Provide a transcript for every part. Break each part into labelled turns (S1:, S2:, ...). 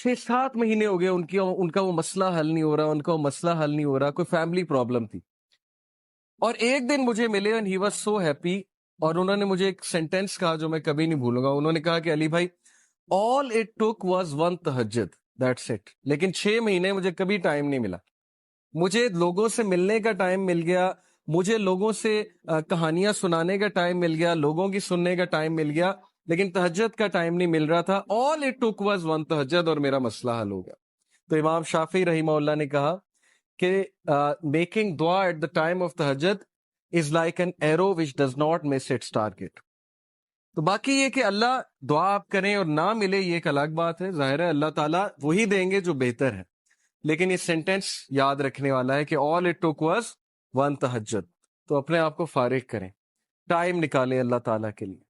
S1: 6-7 مہینے ہو گئے ان کا وہ مسئلہ حل نہیں ہو رہا، ان کا وہ مسئلہ حل نہیں ہو رہا، کوئی فیملی پرابلم تھی. اور ایک دن مجھے ملے and he was so happy، اور انہوں نے مجھے ایک سینٹینس کہا جو میں کبھی نہیں بھولوں گا. انہوں نے کہا کہ علی بھائی all it took was one تہجد، that's it. لیکن 6 مہینے مجھے کبھی ٹائم نہیں ملا. مجھے لوگوں سے ملنے کا ٹائم مل گیا، مجھے لوگوں سے کہانیاں سنانے کا ٹائم مل گیا، لوگوں کی سننے کا ٹائم مل گیا، لیکن تہجد کا ٹائم نہیں مل رہا تھا. all it took was one تہجد، اور میرا مسئلہ حل ہو گیا. تو امام شافعی رحمہ اللہ نے کہا کہ میکنگ دعا ایٹ دا ٹائم آف تہجد is like an arrow which does not miss its target. تو باقی یہ کہ اللہ دعا آپ کریں اور نہ ملے یہ ایک الگ بات ہے، ظاہر ہے اللہ تعالیٰ وہی دیں گے جو بہتر ہے. لیکن یہ سینٹینس یاد رکھنے والا ہے کہ all it took was one تہجد. تو اپنے آپ کو فارغ کریں، ٹائم نکالیں اللہ تعالیٰ کے لیے،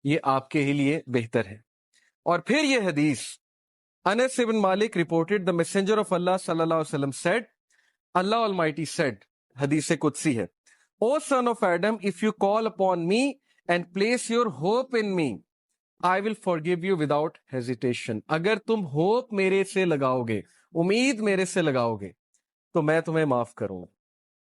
S1: یہ آپ کے ہی لیے بہتر ہے. اور پھر یہ حدیث انس بن مالک reported the messenger of Allah صلی اللہ علیہ وسلم said، Allah Almighty said، حدیث قدسی ہے، O son of Adam, if you call upon me and place your hope in me, I will forgive you without hesitation. اگر تم ہوپ میرے سے لگاؤ گے، امید میرے سے لگاؤ گے، تو میں تمہیں معاف کروں گا.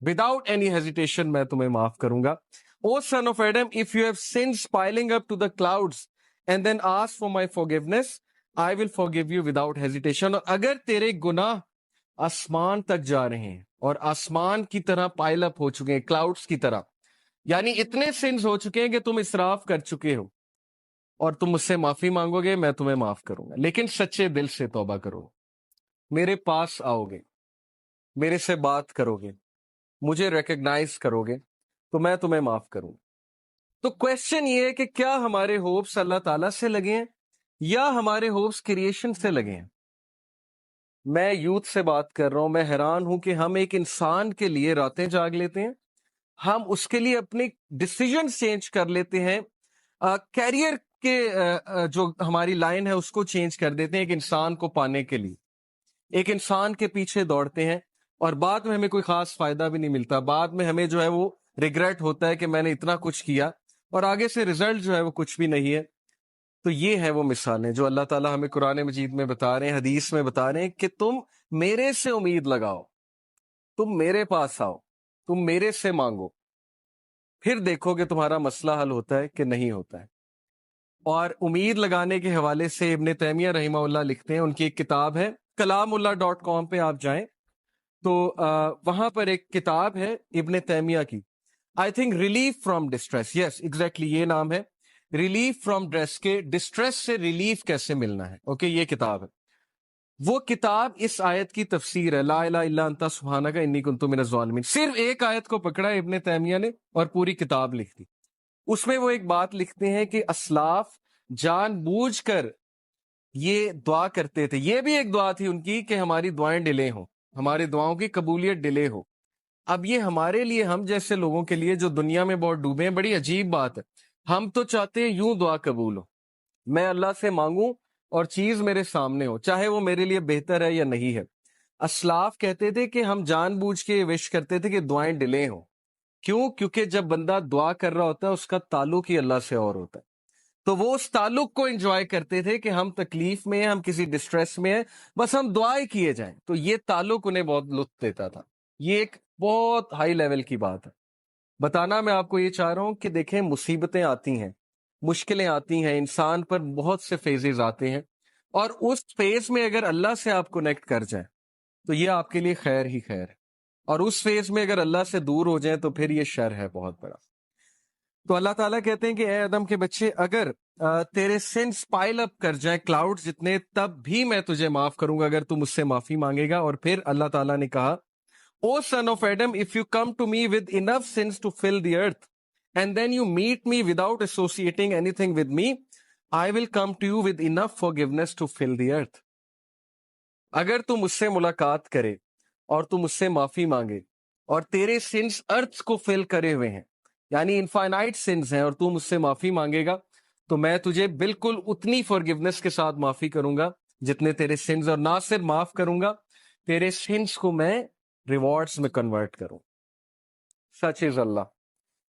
S1: Without any hesitation میں تمہیں معاف کروں گا. O son of Adam, if you have sins piling up to the clouds and then ask for my forgiveness, I will forgive you without hesitation. اور اگر تیرے گناہ آسمان تک جا رہے ہیں اور آسمان کی طرح پائل اپ ہو چکے ہیں، کلاؤڈز کی طرح، یعنی اتنے سنز ہو چکے ہیں کہ تم اسراف کر چکے ہو، اور تم مجھ سے معافی مانگو گے، میں تمہیں معاف کروں گا. لیکن سچے دل سے توبہ کرو، میرے پاس آؤ گے، میرے سے بات کرو گے، مجھے ریکگنائز کرو گے، تو میں تمہیں معاف کروں گا. تو کوشچن یہ ہے کہ کیا ہمارے ہوپس اللہ تعالیٰ سے لگے ہیں یا ہمارے ہوپس کریشن سے لگے ہیں؟ میں یوتھ سے بات کر رہا ہوں، میں حیران ہوں کہ ہم ایک انسان کے لیے راتیں جاگ لیتے ہیں، ہم اس کے لیے اپنے ڈیسیجن چینج کر لیتے ہیں، کیریئر کے جو ہماری لائن ہے اس کو چینج کر دیتے ہیں ایک انسان کو پانے کے لیے، ایک انسان کے پیچھے دوڑتے ہیں، اور بعد میں ہمیں کوئی خاص فائدہ بھی نہیں ملتا. بعد میں ہمیں جو ہے وہ ریگریٹ ہوتا ہے کہ میں نے اتنا کچھ کیا اور آگے سے ریزلٹ جو ہے وہ کچھ بھی نہیں ہے. تو یہ ہے وہ مثالیں جو اللہ تعالیٰ ہمیں قرآن مجید میں بتا رہے ہیں، حدیث میں بتا رہے ہیں کہ تم میرے سے امید لگاؤ، تم میرے پاس آؤ، تم میرے سے مانگو، پھر دیکھو کہ تمہارا مسئلہ حل ہوتا ہے کہ نہیں ہوتا ہے. اور امید لگانے کے حوالے سے ابن تیمیہ رحمہ اللہ لکھتے ہیں، ان کی ایک کتاب ہے kalamullah.com پہ آپ جائیں تو وہاں پر ایک کتاب ہے ابن تیمیہ کی، I think relief from distress, yes exactly یہ نام ہے، ریلیف فرام ڈسٹریس، کے ڈسٹریس سے ریلیف کیسے ملنا ہے. اوکے یہ کتاب ہے. وہ کتاب اس آیت کی تفسیر ہے، لا الہ الا انت سبحانک انی کنت من الظالمین. صرف ایک آیت کو پکڑا ابن تیمیہ نے اور پوری کتاب لکھ دی. اس میں وہ ایک بات لکھتے ہیں کہ اسلاف جان بوجھ کر یہ دعا کرتے تھے، یہ بھی ایک دعا تھی ان کی کہ ہماری دعائیں ڈیلے ہوں، ہماری دعاؤں کی قبولیت ڈیلے ہو. اب یہ ہمارے لیے، ہم جیسے لوگوں کے لیے جو دنیا میں بہت ڈوبے ہیں، بڑی عجیب بات ہے. ہم تو چاہتے ہیں یوں دعا قبول ہو، میں اللہ سے مانگوں اور چیز میرے سامنے ہو، چاہے وہ میرے لیے بہتر ہے یا نہیں ہے. اسلاف کہتے تھے کہ ہم جان بوجھ کے وش کرتے تھے کہ دعائیں ڈیلے ہوں. کیوں؟ کیونکہ جب بندہ دعا کر رہا ہوتا ہے اس کا تعلق ہی اللہ سے اور ہوتا ہے، تو وہ اس تعلق کو انجوائے کرتے تھے کہ ہم تکلیف میں ہیں، ہم کسی ڈسٹریس میں ہیں، بس ہم دعائیں کیے جائیں. تو یہ تعلق انہیں بہت لطف دیتا تھا. یہ ایک بہت ہائی لیول کی بات ہے. بتانا میں آپ کو یہ چاہ رہا ہوں کہ دیکھیں مصیبتیں آتی ہیں، مشکلیں آتی ہیں، انسان پر بہت سے فیزز آتے ہیں، اور اس فیز میں اگر اللہ سے آپ کنیکٹ کر جائیں تو یہ آپ کے لیے خیر ہی خیر ہے، اور اس فیز میں اگر اللہ سے دور ہو جائیں تو پھر یہ شر ہے بہت بڑا. تو اللہ تعالیٰ کہتے ہیں کہ اے آدم کے بچے، اگر تیرے سنس پائل اپ کر جائیں کلاؤڈ جتنے، تب بھی میں تجھے معاف کروں گا اگر تو مجھ سے معافی مانگے گا. اور پھر اللہ تعالیٰ نے کہا O son of Adam, if you come to me with enough sins to fill the earth, and then you meet me without associating anything with me, I will come to you with enough forgiveness to fill the earth. اگر تم مجھ سے ملاقات کرے اور تم مجھ سے معافی مانگے اور تیرے سنس ارتھ کو فل کرے ہوئے ہیں، یعنی انفائنائٹ سنس ہیں، اور تم مجھ سے معافی مانگے گا تو میں تجھے بالکل اتنی فارگیونس کے ساتھ معافی کروں گا جتنے تیرے سنس، اور نہ صرف معاف کروں گا، تیرے سنس کو میں ریوارڈز میں کنورٹ کروں. سچ از اللہ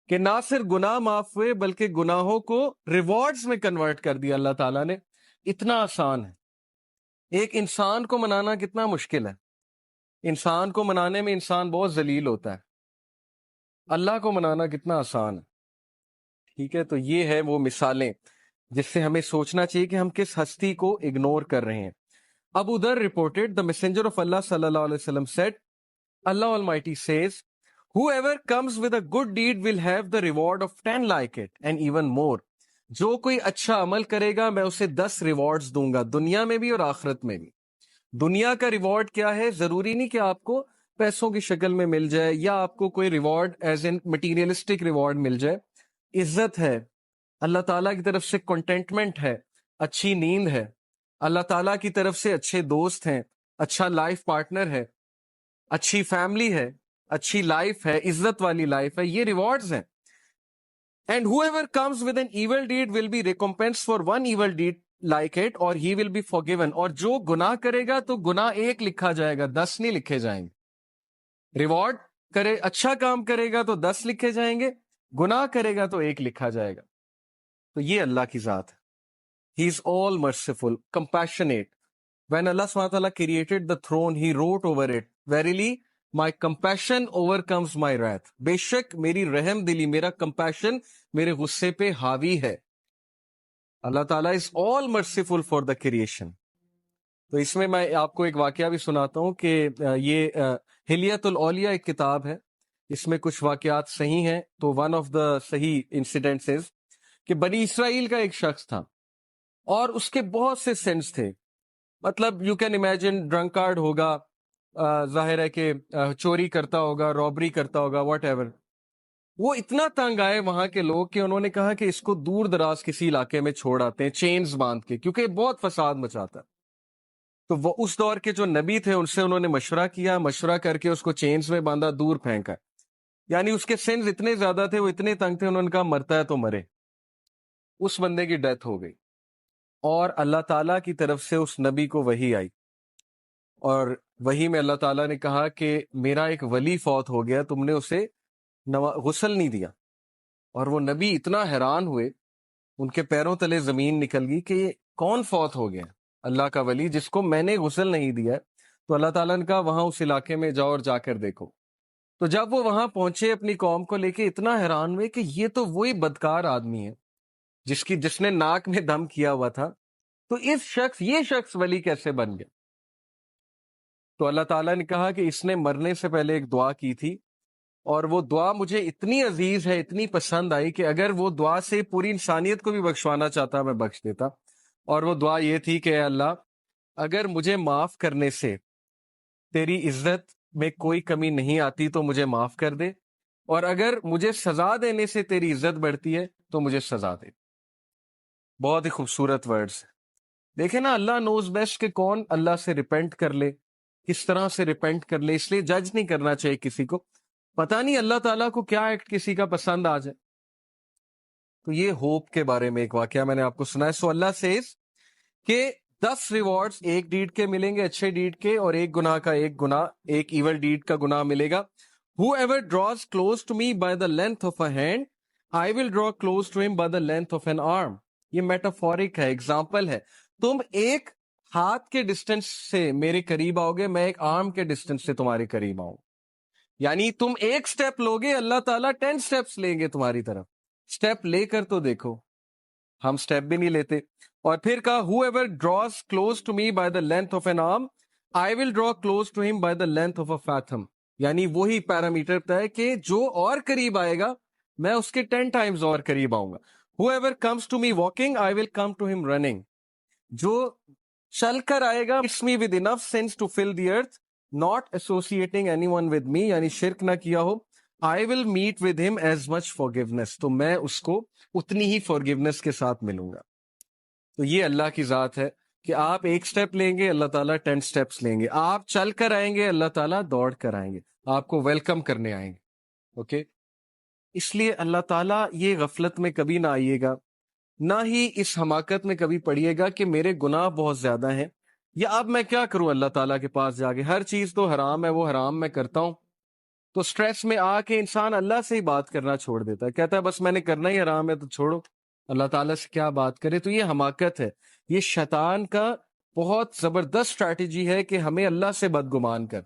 S1: کہ نہ صرف گناہ معاف ہوئے بلکہ گناہوں کو ریوارڈز میں کنورٹ کر دیا اللہ تعالیٰ نے. اتنا آسان ہے. ایک انسان کو منانا کتنا مشکل ہے، انسان کو منانے میں انسان بہت ذلیل ہوتا ہے، اللہ کو منانا کتنا آسان ہے. ٹھیک ہے، تو یہ ہے وہ مثالیں جس سے ہمیں سوچنا چاہیے کہ ہم کس ہستی کو اگنور کر رہے ہیں. ابو ذر reported, the messenger of Allah sallallahu alaihi wasallam said, Allah Almighty says, whoever comes with a good deed will have the reward of 10 like it and even more. جو کوئی اچھا عمل کرے گا میں اسے 10 ریوارڈز دوں گا، دنیا میں بھی اور آخرت میں بھی. دنیا کا ریوارڈ کیا ہے؟ ضروری نہیں کہ آپ کو پیسوں کی شکل میں مل جائے یا آپ کو کوئی ریوارڈ ایز ان مٹیریلسٹک ریوارڈ مل جائے. عزت ہے، اللہ تعالیٰ کی طرف سے کنٹینٹمنٹ ہے، اچھی نیند ہے، اللہ تعالیٰ کی طرف سے اچھے دوست ہیں، اچھا لائف پارٹنر ہے، اچھی فیملی ہے، اچھی لائف ہے، عزت والی لائف ہے. یہ ریوارڈز ہیں. And whoever comes with an evil deed will be recompensed for one evil deed like it or he will be forgiven. اور جو گناہ کرے گا تو گناہ 1 لکھا جائے گا، 10 نہیں لکھے جائیں گے. ریوارڈ کرے، اچھا کام کرے گا تو 10 لکھے جائیں گے، گناہ کرے گا تو 1 لکھا جائے گا. تو یہ اللہ کی ذات ہے. He is all merciful, compassionate. When Allah SWT created the throne, He wrote over it, Verily, my compassion overcomes my wrath. بے شک میری رحم دلی، میرا compassion میرے غصے پہ حاوی ہے. اللہ تعالیٰ is all merciful for the creation. تو اس میں آپ کو ایک واقعہ بھی سناتا ہوں کہ یہ حلیت الاولیاء ایک کتاب ہے، اس میں کچھ واقعات صحیح ہیں. تو ون آف دا صحیح انسیڈنٹس کہ بنی اسرائیل کا ایک شخص تھا اور اس کے بہت سے سینس تھے. مطلب یو کین امیجن ڈرنکارڈ ہوگا، ظاہر ہے کہ چوری کرتا ہوگا، رابری کرتا ہوگا، واٹ ایور. وہ اتنا تنگ آئے وہاں کے لوگ کہ انہوں نے کہا کہ اس کو دور دراز کسی علاقے میں چھوڑ آتے ہیں چینز باندھ کے، کیونکہ بہت فساد مچاتا ہے. تو وہ اس دور کے جو نبی تھے ان سے انہوں نے مشورہ کیا، مشورہ کر کے اس کو چینز میں باندھا، دور پھینکا. یعنی اس کے سینس اتنے زیادہ تھے، وہ اتنے تنگ تھے، انہوں نے کہا مرتا ہے تو مرے. اس بندے کی ڈیتھ ہو گئی اور اللہ تعالیٰ کی طرف سے اس نبی کو وحی آئی، اور وحی میں اللہ تعالیٰ نے کہا کہ میرا ایک ولی فوت ہو گیا، تم نے اسے غسل نہیں دیا. اور وہ نبی اتنا حیران ہوئے، ان کے پیروں تلے زمین نکل گئی کہ یہ کون فوت ہو گیا؟ اللہ کا ولی جس کو میں نے غسل نہیں دیا. تو اللہ تعالیٰ نے کہا وہاں اس علاقے میں جاؤ اور جا کر دیکھو. تو جب وہ وہاں پہنچے اپنی قوم کو لے کے، اتنا حیران ہوئے کہ یہ تو وہی بدکار آدمی ہے جس نے ناک میں دم کیا ہوا تھا. تو یہ شخص ولی کیسے بن گیا؟ تو اللہ تعالیٰ نے کہا کہ اس نے مرنے سے پہلے ایک دعا کی تھی، اور وہ دعا مجھے اتنی عزیز ہے، اتنی پسند آئی کہ اگر وہ دعا سے پوری انسانیت کو بھی بخشوانا چاہتا میں بخش دیتا. اور وہ دعا یہ تھی کہ اے اللہ، اگر مجھے معاف کرنے سے تیری عزت میں کوئی کمی نہیں آتی تو مجھے معاف کر دے، اور اگر مجھے سزا دینے سے تیری عزت بڑھتی ہے تو مجھے سزا دے. بہت ہی خوبصورت ورڈز. دیکھیں نا، اللہ نوز بیسٹ کہ کون اللہ سے ریپینٹ کر لے، کس طرح سے ریپینٹ کر لے. اس لیے جج نہیں کرنا چاہیے کسی کو، پتہ نہیں اللہ تعالیٰ کو کیا ایکٹ کسی کا پسند آ جائے. تو یہ ہوپ کے بارے میں ایک واقعہ میں نے آپ کو سنا ہے. سو اللہ سیز کہ 10 ریوارڈز ایک ڈیڈ کے ملیں گے، اچھے ڈیڈ کے، اور ایک گناہ کا ایک گناہ، ایک ایول ڈیڈ کا گناہ ملے گا. Whoever draws close to me by the length of a hand, I will draw close to him by the length of an arm. یہ میٹافورک ہے، ایگزامپل ہے. تم ایک ہاتھ کے ڈسٹینس سے میرے قریب آؤ گے، میں ایک آرم کے ڈسٹینس سے تمہارے قریب آؤں. یعنی تم ایک سٹیپ لوگے، اللہ تعالیٰ 10 سٹیپس لیں گے تمہاری طرف. سٹیپ لے کر تو دیکھو، ہم سٹیپ بھی نہیں لیتے. اور پھر کہا whoever draws close to me by the length of an arm, I will draw close to him by the length of a fathom. یعنی وہی پیرامیٹر بتا ہے کہ جو اور قریب آئے گا میں اس کے 10 ٹائمز اور قریب آؤں گا. whoever comes to me walking, I will come to him running. جو چل کر آئے گا it's me with enough sense to fill the earth, not associating anyone with me, یعنی شرک نہ کیا ہو. I will meet with him as much forgiveness. تو میں اس کو اتنی ہی forgiveness کے ساتھ ملوں گا. تو یہ اللہ کی ذات ہے کہ آپ ایک سٹیپ لیں گے، اللہ تعالیٰ 10 سٹیپس لیں گے. آپ چل کر آئیں گے، اللہ تعالیٰ دوڑ کر آئیں گے، آپ کو ویلکم کرنے آئیں گے. اوکے، اس لیے اللہ تعالیٰ یہ غفلت میں کبھی نہ آئیے گا، نہ ہی اس حماقت میں کبھی پڑیے گا کہ میرے گناہ بہت زیادہ ہیں، یا اب میں کیا کروں اللہ تعالیٰ کے پاس جا کے، ہر چیز تو حرام ہے، وہ حرام میں کرتا ہوں. تو سٹریس میں آ کے انسان اللہ سے ہی بات کرنا چھوڑ دیتا ہے، کہتا ہے بس میں نے کرنا ہی حرام ہے تو چھوڑو، اللہ تعالیٰ سے کیا بات کرے. تو یہ حماقت ہے، یہ شیطان کا بہت زبردست اسٹریٹجی ہے کہ ہمیں اللہ سے بدگمان کر،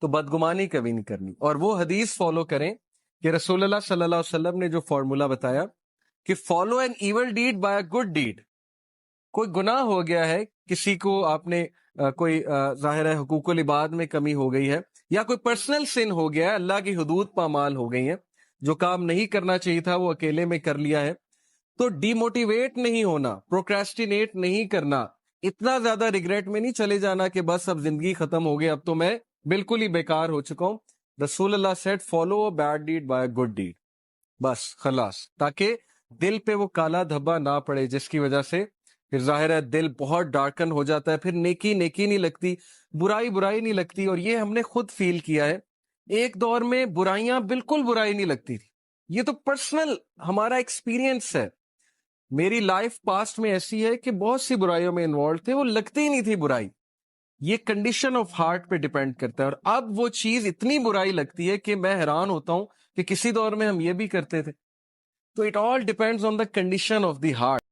S1: تو بدگمانی کبھی نہیں کرنی، اور وہ حدیث فالو کریں کہ رسول اللہ صلی اللہ علیہ وسلم نے جو فارمولا بتایا کہ follow an evil deed by a good deed. کوئی گناہ ہو گیا ہے، کسی کو آپ نے کوئی ظاہر ہے حقوق العباد میں کمی ہو گئی ہے، یا کوئی پرسنل سن ہو گیا ہے، اللہ کی حدود پامال ہو گئی ہیں، جو کام نہیں کرنا چاہیے تھا وہ اکیلے میں کر لیا ہے، تو ڈی موٹیویٹ نہیں ہونا، پروکریسٹینیٹ نہیں کرنا، اتنا زیادہ ریگریٹ میں نہیں چلے جانا کہ بس اب زندگی ختم ہو گئی، اب تو میں بالکل ہی بیکار ہو چکا ہوں. رسول اللہ said follow a bad deed by a good deed, بس خلاص، تاکہ دل پہ وہ کالا دھبا نہ پڑے جس کی وجہ سے پھر ظاہر ہے دل بہت ڈارکن ہو جاتا ہے، پھر نیکی نیکی نہیں لگتی، برائی برائی نہیں لگتی. اور یہ ہم نے خود فیل کیا ہے، ایک دور میں برائیاں بالکل برائی نہیں لگتی تھی. یہ تو پرسنل ہمارا ایکسپیرینس ہے. میری لائف پاسٹ میں ایسی ہے کہ بہت سی برائیوں میں انوالو تھے، وہ لگتی ہی نہیں تھی برائی. یہ کنڈیشن آف ہارٹ پہ ڈیپینڈ کرتا ہے. اور اب وہ چیز اتنی برائی لگتی ہے کہ میں حیران ہوتا ہوں کہ کسی دور میں ہم یہ بھی کرتے تھے. تو it all depends on the condition of the heart.